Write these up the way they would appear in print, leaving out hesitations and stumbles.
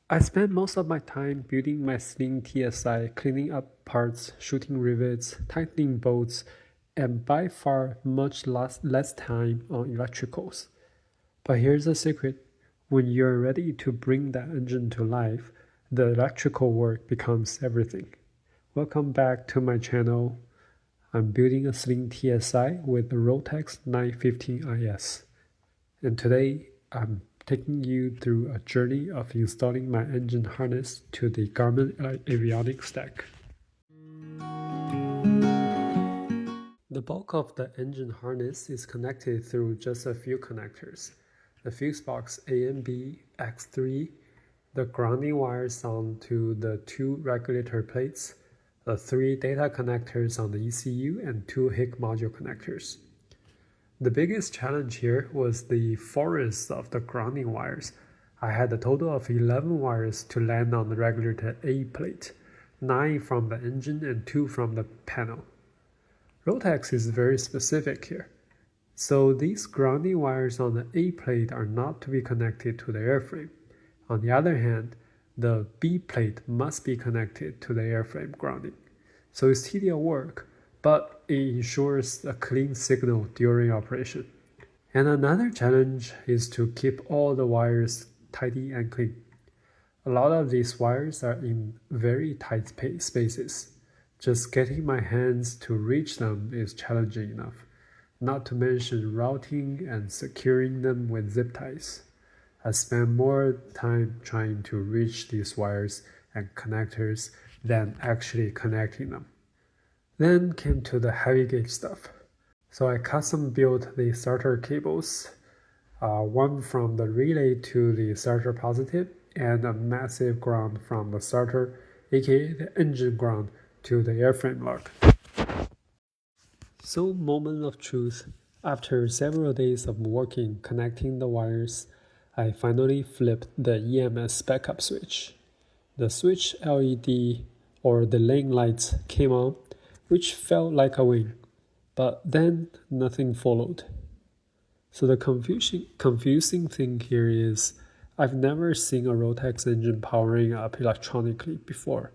I spent most of my time building my Sling TSI, cleaning up parts, shooting rivets, tightening bolts, and by far much less time on electricals. But here's the secret. When you're ready to bring that engine to life, the electrical work becomes everything. Welcome back to my channel. I'm building a Sling TSI with the Rotex 915 IS. And today I'm taking you through a journey of installing my engine harness to the Garmin avionics stack. The bulk of the engine harness is connected through just a few connectors. The fuse box A and B, X3, the grounding wires onto the two regulator plates, the three data connectors on the ECU, and two HIC module connectors. The biggest challenge here was the forest of the grounding wires. I had a total of 11 wires to land on the regulator A plate, 9 from the engine and 2 from the panel. Rotex is very specific here. So these grounding wires on the A plate are not to be connected to the airframe. On the other hand, the B plate must be connected to the airframe grounding. So it's tedious work, but it ensures a clean signal during operation. And another challenge is to keep all the wires tidy and clean. A lot of these wires are in very tight spaces. Just getting my hands to reach them is challenging enough, not to mention routing and securing them with zip ties. I spend more time trying to reach these wires and connectors than actually connecting them. Then came to the heavy gauge stuff. So I custom built the starter cables, one from the relay to the starter positive, and a massive ground from the starter, aka the engine ground, to the airframe lug. So, moment of truth. After several days of working connecting the wires, I finally flipped the EMS backup switch. The switch LED or the lane lights came on, which felt like a win, but then nothing followed. So the confusing thing here is I've never seen a Rotex engine powering up electronically before.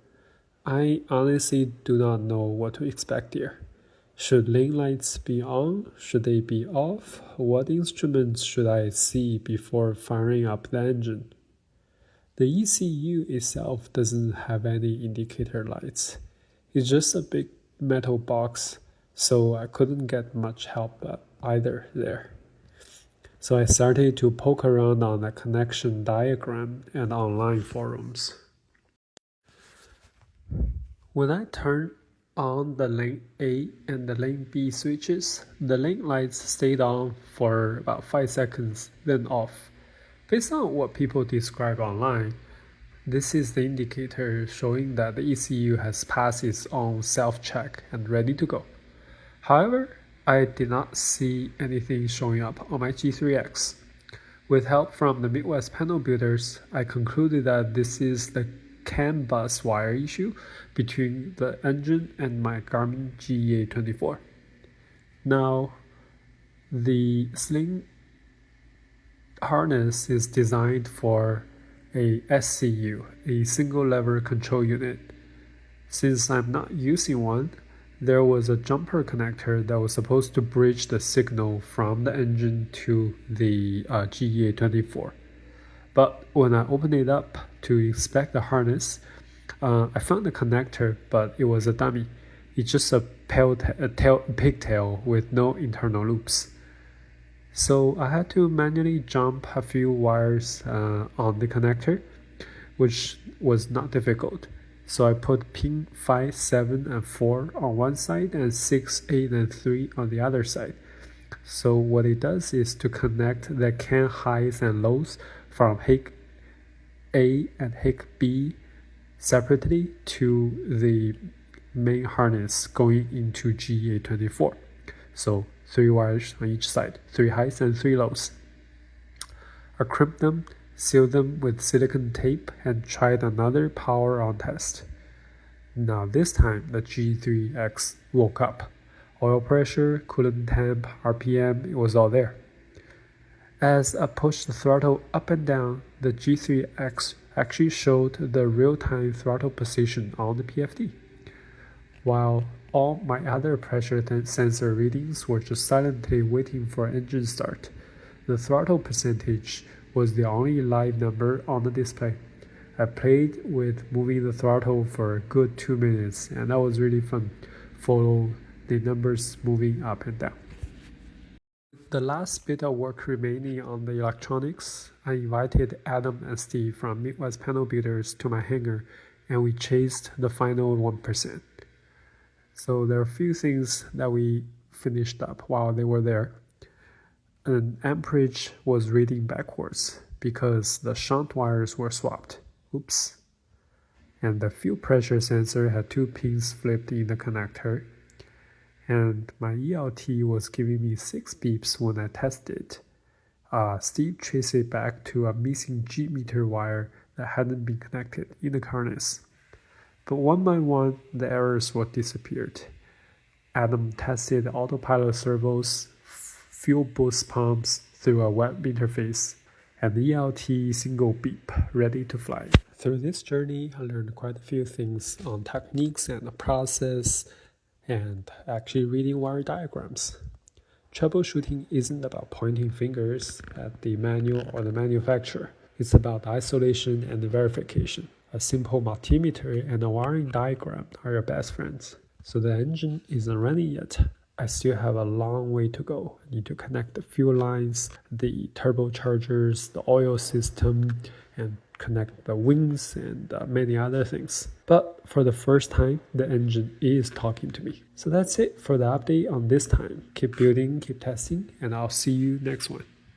I honestly do not know what to expect here. Should lane lights be on? Should they be off? What instruments should I see before firing up the engine? The ECU itself doesn't have any indicator lights. It's just a big metal box, so I couldn't get much help either there. So I started to poke around on the connection diagram and online forums. When I turned on the lane A and the lane B switches, the lane lights stayed on for about 5 seconds, then off. Based on what people describe online, this is the indicator showing that the ECU has passed its own self-check and ready to go. However, I did not see anything showing up on my G3X. With help from the Midwest panel builders, I concluded that this is the CAN bus wire issue between the engine and my Garmin GEA24. Now, the Sling harness is designed for a SCU, a single lever control unit. Since I'm not using one, there was a jumper connector that was supposed to bridge the signal from the engine to the GEA24. But when I opened it up to inspect the harness, I found the connector, but it was a dummy. It's just a pigtail with no internal loops. So I had to manually jump a few wires on the connector, which was not difficult. So I put pin 5, 7, and 4 on one side and 6, 8, and 3 on the other side. So what it does is to connect the CAN highs and lows from HIC A and HIC B separately to the main harness going into GEA24. So 3 wires on each side, 3 highs and 3 lows. I crimped them, sealed them with silicone tape, and tried another power on test. Now this time the G3X woke up. Oil pressure, coolant temp, RPM, it was all there. As I pushed the throttle up and down, the G3X actually showed the real-time throttle position on the PFD, while all my other pressure sensor readings were just silently waiting for engine start. The throttle percentage was the only live number on the display. I played with moving the throttle for a good 2 minutes, and that was really fun, follow the numbers moving up and down. The last bit of work remaining on the electronics, I invited Adam and Steve from Midwest Panel Builders to my hangar, and we chased the final 1%. So there are a few things that we finished up while they were there. An amperage was reading backwards because the shunt wires were swapped. Oops. And the fuel pressure sensor had 2 pins flipped in the connector. And my ELT was giving me 6 beeps when I tested. Steve traced it back to a missing G meter wire that hadn't been connected in the harness. But one by one, the errors were disappeared. Adam tested autopilot servos, fuel boost pumps through a web interface, and the ELT single beep, ready to fly. Through this journey, I learned quite a few things on techniques and the process, and actually reading wire diagrams. Troubleshooting isn't about pointing fingers at the manual or the manufacturer. It's about isolation and verification. A simple multimeter and a wiring diagram are your best friends. So the engine isn't running yet. I still have a long way to go. I need to connect the fuel lines, the turbochargers, the oil system, and connect the wings and many other things. But for the first time, the engine is talking to me. So that's it for the update on this time. Keep building, keep testing, and I'll see you next one.